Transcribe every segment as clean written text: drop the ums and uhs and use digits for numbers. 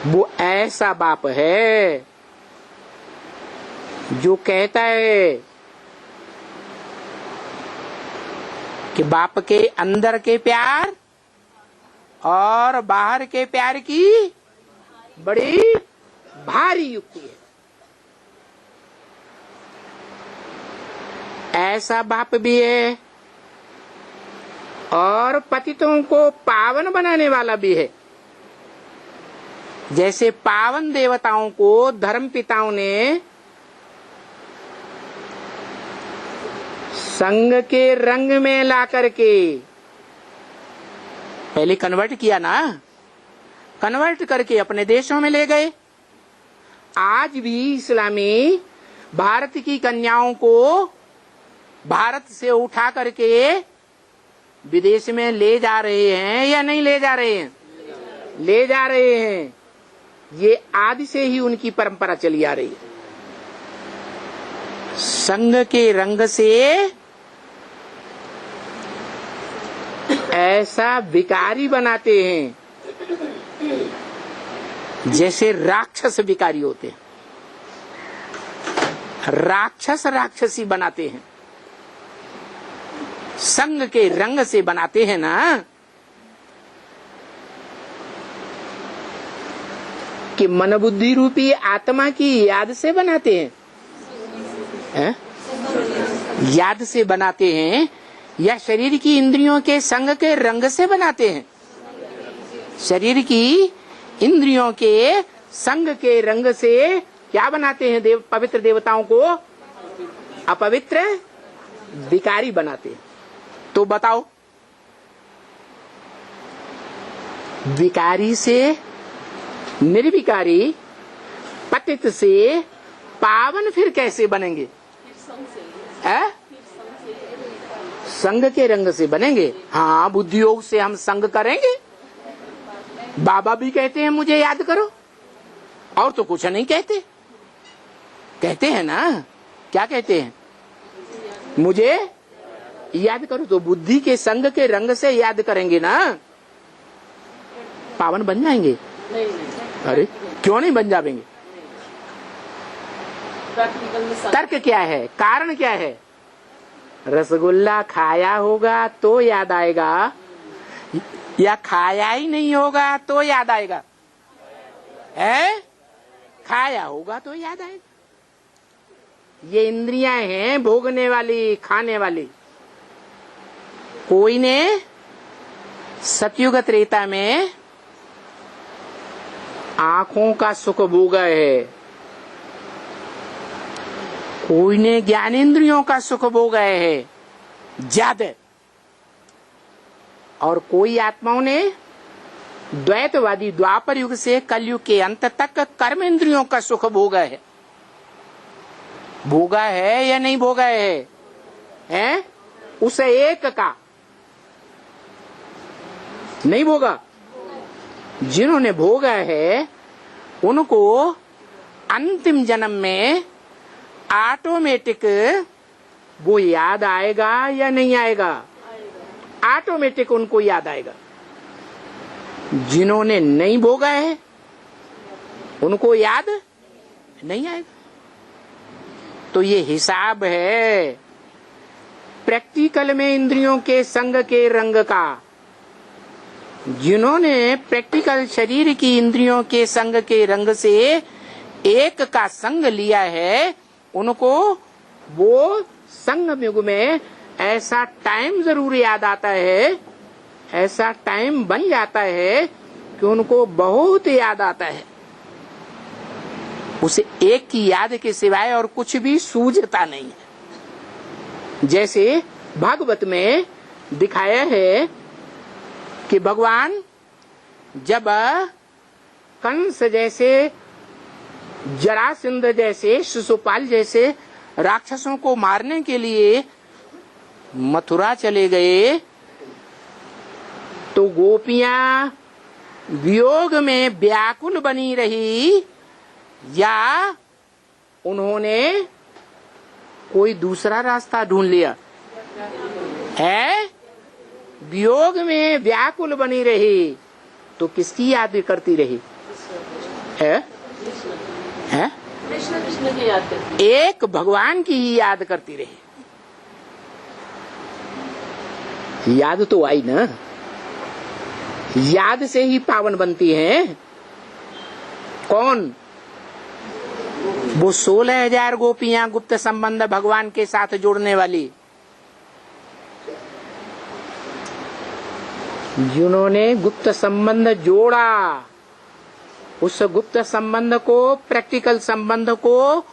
वो ऐसा बाप है जो कहता है कि बाप के अंदर के प्यार और बाहर के प्यार की बड़ी भारी युक्ति है। ऐसा बाप भी है और पतितों को पावन बनाने वाला भी है। जैसे पावन देवताओं को धर्म पिताओं ने संग के रंग में ला करके पहले कन्वर्ट किया ना, कन्वर्ट करके अपने देशों में ले गए। आज भी इस्लामी भारत की कन्याओं को भारत से उठा करके विदेश में ले जा रहे हैं या नहीं ले जा रहे हैं? ले जा रहे हैं। ये आदि से ही उनकी परंपरा चली आ रही है। संग के रंग से ऐसा विकारी बनाते हैं जैसे राक्षस विकारी होते हैं। राक्षस राक्षसी बनाते हैं। संग के रंग से बनाते हैं ना, कि मन बुद्धि रूपी आत्मा की याद से बनाते हैं, याद से बनाते हैं या शरीर की इंद्रियों के संग के रंग से बनाते हैं? शरीर की इंद्रियों के संग के रंग से क्या बनाते हैं? पवित्र देवताओं को अपवित्र विकारी बनाते हैं। तो बताओ, विकारी से निर्विकारी, पतित से पावन फिर कैसे बनेंगे? संग के रंग से बनेंगे। हाँ, बुद्धि योग से हम संग करेंगे। बाबा भी कहते हैं मुझे याद करो, और तो कुछ नहीं कहते। कहते हैं ना, क्या कहते हैं? मुझे याद करो। तो बुद्धि के संग के रंग से याद करेंगे ना, पावन बन जाएंगे। अरे क्यों नहीं बन जाएंगे? तर्क क्या है? कारण क्या है? रसगुल्ला खाया होगा तो याद आएगा, या खाया ही नहीं होगा तो याद आएगा? है, खाया होगा तो याद आएगा। ये इंद्रियां हैं भोगने वाली, खाने वाली। कोई ने सतयुग त्रेता में आंखों का सुख भोगा है, कोई ने ज्ञानेंद्रियों का सुख भोगा है ज्यादा, और कोई आत्माओं ने द्वैतवादी द्वापर युग से कलयुग के अंत तक कर्मेंद्रियों का सुख भोगा है। भोगा है या नहीं भोगा है? हैं? उस एक का नहीं भोगा। जिन्होंने भोगा है उनको अंतिम जन्म में ऑटोमेटिक वो याद आएगा या नहीं आएगा? ऑटोमेटिक उनको याद आएगा। जिन्होंने नहीं भोगा है उनको याद नहीं आएगा। तो ये हिसाब है प्रैक्टिकल में इंद्रियों के संग के रंग का। जिन्होंने प्रैक्टिकल शरीर की इंद्रियों के संग के रंग से एक का संग लिया है, उनको वो संग युग में ऐसा टाइम जरूर याद आता है, ऐसा टाइम बन जाता है कि उनको बहुत याद आता है। उसे एक की याद के सिवाय और कुछ भी सूझता नहीं है। जैसे भागवत में दिखाया है कि भगवान जब कंस जैसे, जरासंध जैसे, शिशुपाल जैसे राक्षसों को मारने के लिए मथुरा चले गए, तो गोपियां वियोग में व्याकुल बनी रही, या उन्होंने कोई दूसरा रास्ता ढूंढ लिया है? वियोग में व्याकुल बनी रही तो किसकी याद करती रही? है? कृष्ण कृष्ण की याद करती। एक भगवान की ही याद करती रहे। याद तो आई ना, याद से ही पावन बनती है। कौन? वो 16,000 गोपियां गुप्त संबंध भगवान के साथ जोड़ने वाली, जिन्होंने गुप्त संबंध जोड़ा। उस गुप्त संबंध को, प्रैक्टिकल संबंध को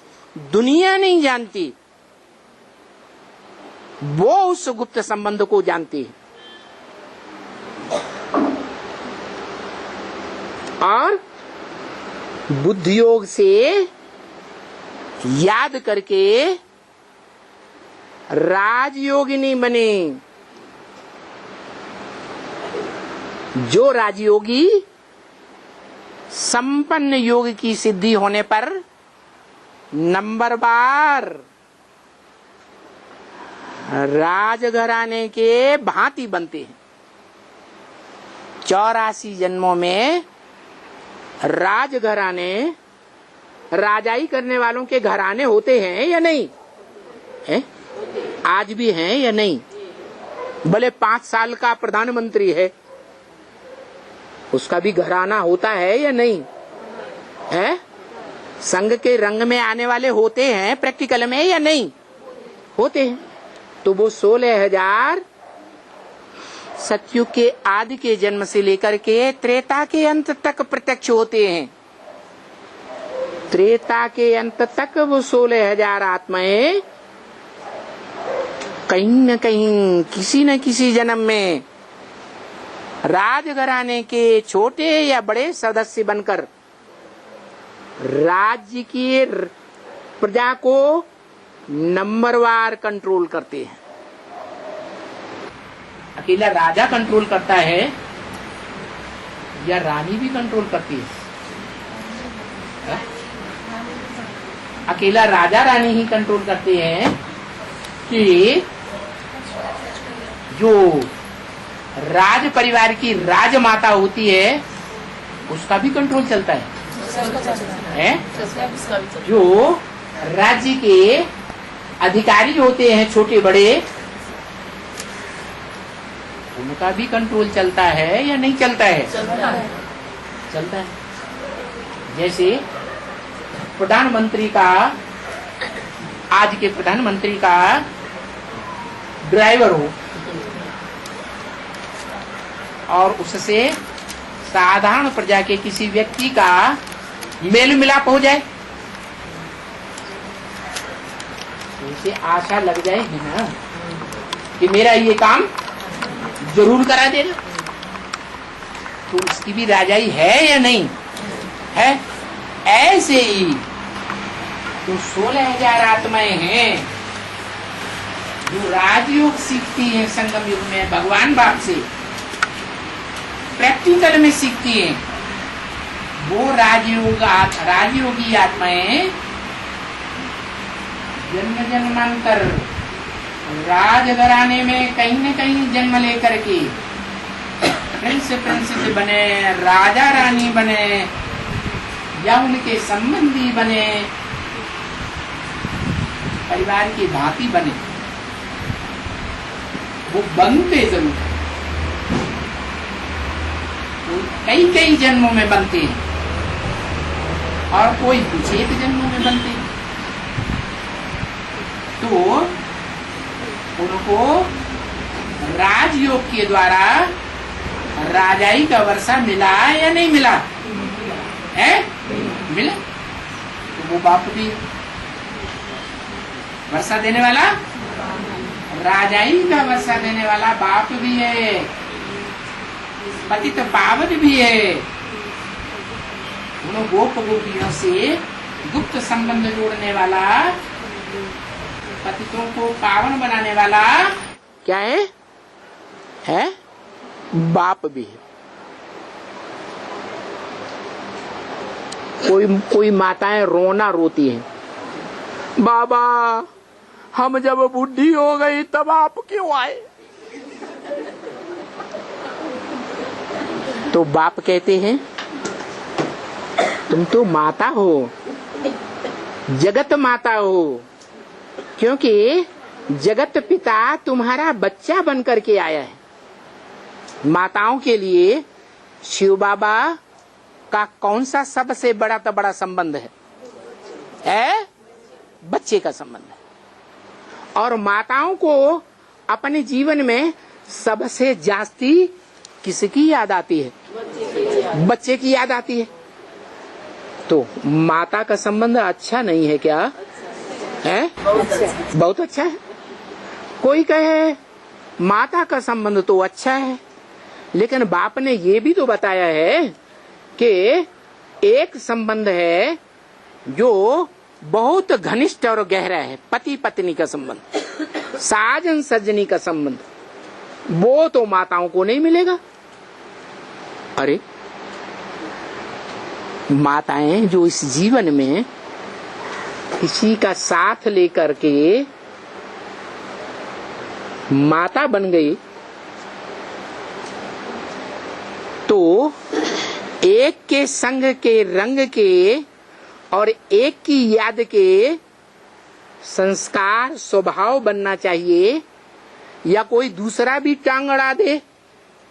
दुनिया नहीं जानती, वो उस गुप्त संबंध को जानती है। और बुद्धि योग से याद करके राजयोगिनी बने। जो राजयोगी संपन्न योग की सिद्धि होने पर नंबरवार राजघराने के भांति बनते हैं। 84 जन्मों में राजघराने, राजाई करने वालों के घराने होते हैं या नहीं है? आज भी हैं या नहीं? भले 5 साल का प्रधानमंत्री है, उसका भी घराना होता है या नहीं है? संघ के रंग में आने वाले होते हैं प्रैक्टिकल में या नहीं होते हैं? तो वो 16,000 सतयुग के आदि के जन्म से लेकर के त्रेता के अंत तक प्रत्यक्ष होते हैं। त्रेता के अंत तक वो 16,000 आत्माएं कहीं न कहीं, किसी न किसी जन्म में राजघराने के छोटे या बड़े सदस्य बनकर राज्य की प्रजा को नंबरवार कंट्रोल करते हैं। अकेला राजा कंट्रोल करता है या रानी भी कंट्रोल करती है? अकेला राजा रानी ही कंट्रोल करते हैं कि जो राज परिवार की राजमाता होती है उसका भी कंट्रोल चलता है? जो राज्य के अधिकारी होते हैं छोटे बड़े, उनका भी कंट्रोल चलता है या नहीं चलता है? चलता है। जैसे प्रधानमंत्री का, आज के प्रधानमंत्री का ड्राइवर हो और उससे साधारण प्रजा के किसी व्यक्ति का मेल मिलाप हो जाए, उसे आशा लग जाएगी ना कि मेरा ये काम जरूर करा देना। तो उसकी भी राजाई है या नहीं है? ऐसे ही तो 16,000 आत्माएं हैं जो राजयोग सीखती हैं संगम युग में भगवान बाप से, प्रैक्टिकल में सीखती हैं। वो राजयोगी आत्माएं जन्म जन्मांतर राजघराने में कहीं न कहीं जन्म लेकर के प्रिंस बने, राजा रानी बने या उनके संबंधी बने, परिवार की भांति बने, वो बनते जरूर कई कई जन्मों में बनते हैं और कोई विशेष जन्मों में बनते हैं। तो उनको राजयोग के द्वारा राजाई का वर्षा मिला या नहीं मिला है? मिला। तो वो बाप भी वर्षा देने वाला, राजाई का वर्षा देने वाला बाप भी है, पतित पावन भी है। उन गोप गोपियों से गुप्त संबंध जोड़ने वाला, पतितों को पावन बनाने वाला क्या है? बाप भी है। कोई माताएं रोना रोती हैं, बाबा हम जब बुढ़ी हो गई तब आप क्यों आए? तो बाप कहते हैं तुम तो माता हो, जगत माता हो, क्योंकि जगत पिता तुम्हारा बच्चा बन करके आया है। माताओं के लिए शिव बाबा का कौन सा सबसे बड़ा तो बड़ा संबंध है? बच्चे का संबंध है। और माताओं को अपने जीवन में सबसे जास्ती किसकी याद आती है? बच्चे की याद आती है। तो माता का संबंध अच्छा नहीं है क्या? है बहुत अच्छा है। कोई कहे माता का संबंध तो अच्छा है, लेकिन बाप ने ये भी तो बताया है कि एक संबंध है जो बहुत घनिष्ठ और गहरा है, पति पत्नी का संबंध, साजन सजनी का संबंध। वो तो माताओं को नहीं मिलेगा। अरे माताएं जो इस जीवन में किसी का साथ लेकर के माता बन गई, तो एक के संग के रंग के और एक की याद के संस्कार स्वभाव बनना चाहिए, या कोई दूसरा भी टांग अड़ा दे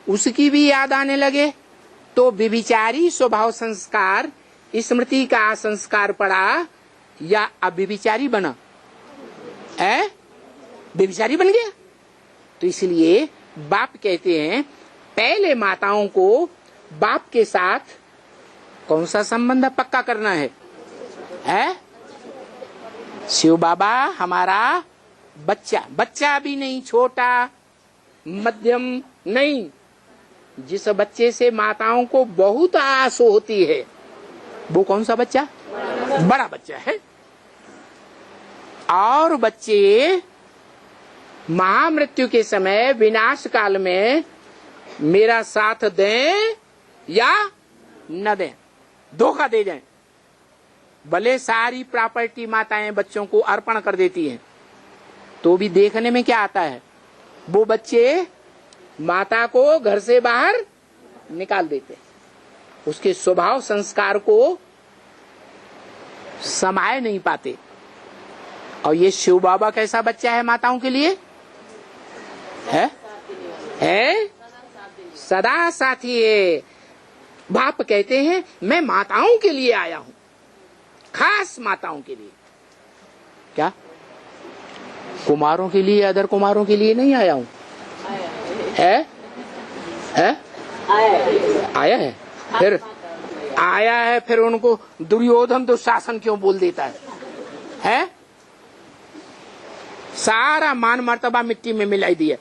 उसकी भी याद आने लगे तो व्यभिचारी स्वभाव संस्कार स्मृति का संस्कार पड़ा या अव्यभिचारी बना? व्यभिचारी बन गया। तो इसलिए बाप कहते हैं पहले माताओं को बाप के साथ कौन सा संबंध पक्का करना है? शिव बाबा हमारा बच्चा भी नहीं, छोटा मध्यम नहीं, जिस बच्चे से माताओं को बहुत आस होती है वो कौन सा बच्चा? बड़ा बच्चा है। और बच्चे महामृत्यु के समय विनाश काल में मेरा साथ दें या न दें, धोखा दे जाएं, भले सारी प्रॉपर्टी माताएं बच्चों को अर्पण कर देती हैं, तो भी देखने में क्या आता है? वो बच्चे माता को घर से बाहर निकाल देते, उसके स्वभाव संस्कार को समाये नहीं पाते। और ये शिव बाबा कैसा बच्चा है माताओं के लिए? है सदा साथी है। बाप कहते हैं मैं माताओं के लिए आया हूं, खास माताओं के लिए। क्या कुमारों के लिए, अदर कुमारों के लिए नहीं आया हूं? आया है। फिर आया है, फिर उनको दुर्योधन दुशासन क्यों बोल देता है? सारा मान मर्तबा मिट्टी में मिलाई दिया।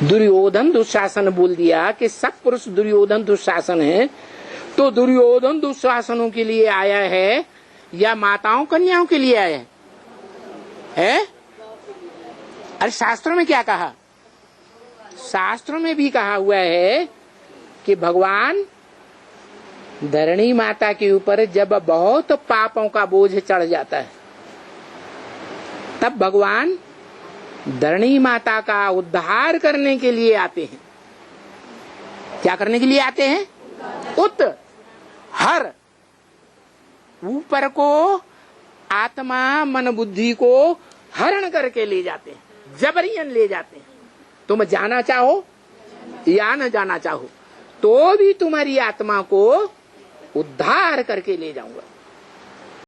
दुर्योधन दुशासन बोल दिया कि सब पुरुष दुर्योधन दुशासन है, तो दुर्योधन दुशासनों के लिए आया है या माताओं कन्याओं के लिए आया है? अरे शास्त्रों में क्या कहा? शास्त्रों में भी कहा हुआ है कि भगवान धरणी माता के ऊपर जब बहुत पापों का बोझ चढ़ जाता है, तब भगवान धरणी माता का उद्धार करने के लिए आते हैं। क्या करने के लिए आते हैं? हर ऊपर को आत्मा मन बुद्धि को हरण करके ले जाते हैं, जबरियन ले जाते हैं। तुम जाना चाहो या न जाना चाहो तो भी तुम्हारी आत्मा को उद्धार करके ले जाऊंगा।